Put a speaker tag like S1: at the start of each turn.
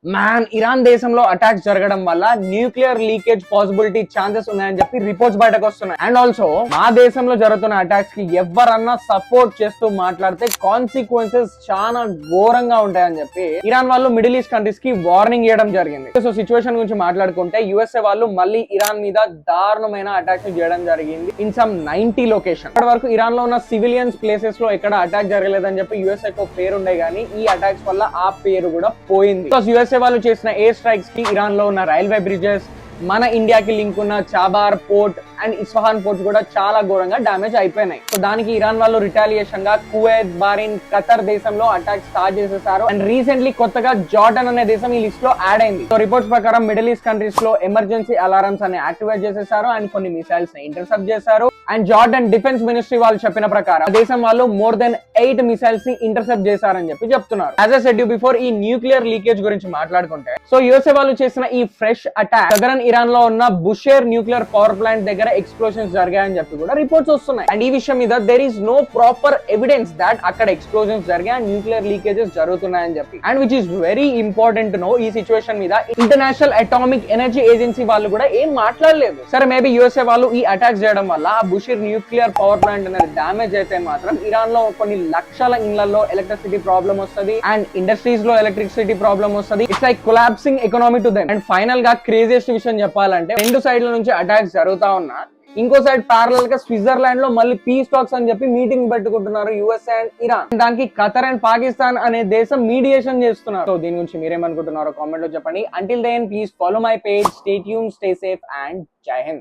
S1: Man Iran దేశంలో attacks జరగడం వల్ల న్యూక్లియర్ లీకేజ్ పాసిబిలిటీ ఛాన్సెస్ ఉన్నాయని చెప్పి రిపోర్ట్స్ బయటకు వస్తున్నాయి. అండ్ ఆల్సో మా దేశంలో జరుగుతున్న అటాక్స్ కి ఎవరన్నా సపోర్ట్ చేస్తూ మాట్లాడితే కాన్సిక్వెన్సెస్ చాలా ఘోరంగా ఉంటాయని చెప్పి ఇరాన్ వాళ్ళు మిడిల్ ఈస్ట్ కంట్రీస్ కి వార్నింగ్ ఇవ్వడం జరిగింది. సో సిచ్యువేషన్ గురించి మాట్లాడుకుంటే యుఎస్ఏ వాళ్ళు మళ్ళీ ఇరాన్ మీద దారుణమైన అటాక్స్ చేయడం జరిగింది ఇన్ సమ్ 90 లొకేషన్. ఇప్పటి వరకు ఇరాన్ లో ఉన్న సివిలియన్స్ ప్లేసెస్ లో ఎక్కడ అటాక్ జరగలేదని చెప్పి యుఎస్ఏ కు పేరుండే గానీ ఈ అటాక్స్ వల్ల ఆ పేరు కూడా పోయింది. యుఎస్ఏ వాళ్ళు చేసిన ఎయిర్ స్ట్రైక్స్ కి ఇరాన్ లో ఉన్న రైల్వే బ్రిడ్జెస్, మన ఇండియాకి లింక్ ఉన్న చాబార్ పోర్ట్ అండ్ ఇస్ఫహాన్ పోర్ట్స్ కూడా చాలా ఘోరంగా డామేజ్ అయిపోయినాయి. సో దానికి ఇరాన్ వాళ్ళు రిటాలియేషన్ గా కువైత్, బహ్రెయిన్, ఖతర్ దేశంలో అటాక్ స్టార్ట్ చేసేసారు. అండ్ రీసెంట్లీ కొత్తగా జార్డన్ అనే దేశం ఈ లిస్ట్ లో యాడ్ అయింది. సో రిపోర్ట్స్ ప్రకారం మిడిల్ ఈస్ట్ కంట్రీస్ లో ఎమర్జెన్సీ అలారమ్స్ అని యాక్టివేట్ చేసేసారు అండ్ కొన్ని మిసైల్స్ ని ఇంటర్సెప్ట్ చేశారు. అండ్ జార్డన్ డిఫెన్స్ మినిస్ట్రీ వాళ్ళు చెప్పిన ప్రకారం దేశం వాళ్ళు మోర్ దెన్ 8 మిసైల్స్ ని ఇంటర్సెప్ట్ చేశారని చెప్పి చెప్తున్నారు. As I said you before, ఈ న్యూక్లియర్ లీకేజ్ గురించి మాట్లాడుకుంటే సో యుఎస్ఏ వాళ్ళు చేసిన ఈ ఫ్రెష్ అటాక్ సదరన్ ఇరాన్ లో ఉన్న బుషేర్ న్యూక్లియర్ పవర్ ప్లాంట్ దగ్గర ఎక్స్ప్లోజన్స్ జరిగాయని చెప్పి కూడా రిపోర్ట్స్ వస్తున్నాయి. అండ్ ఈ విషయం మీద there is no proper evidence that అక్కడ ఎక్స్ప్లోజన్స్ జరిగాయి, న్యూక్లియర్ లీకేజెస్ జరుగుతున్నాయని చెప్పి. And which is very important to know, ఈ సిచ్యువేషన్ మీద ఇంటర్నేషనల్ అటామిక్ ఎనర్జీ ఏజెన్సీ వాళ్ళు కూడా ఏం మాట్లాడలేదు. సరే మేబీ యుఎస్ఏ వాళ్ళు ఈ అటాక్ చేయడం వల్ల ఆ బుషేర్ న్యూక్లియర్ పవర్ ప్లాంట్ అనేది డామేజ్ అయితే మాత్రం ఇరాన్ లో కొన్ని లక్షల ఇళ్లలో ఎలక్ట్రిసిటీ ప్రాబ్లమ్ వస్తుంది అండ్ ఇండస్ట్రీస్ లో ఎలక్ట్రిసిటీ ప్రాబ్లమ్ వస్తుంది. It's like collapsing economy to them. And final గా క్రేజియస్ట్ విషయం చెప్పాలంటే రెండు సైడ్ల నుంచి అటాక్స్ జరుగుతా ఉన్నా ఇంకో సైడ్ ప్యారలల్ గా స్విట్జర్లాండ్ లో మళ్ళీ పీస్ టాక్స్ అని చెప్పి మీటింగ్ పెట్టుకుంటున్నారు యుఎస్ఏ అండ్ ఇరాన్. దానికి ఖతర్ అండ్ పాకిస్తాన్ అనే దేశం మీడియేషన్ చేస్తున్నారు. సో దీని గురించి మీరేమనుకుంటున్నారో కామెంట్ లో చెప్పండి. Until then please follow my page, stay tune, stay safe and జై హింద్.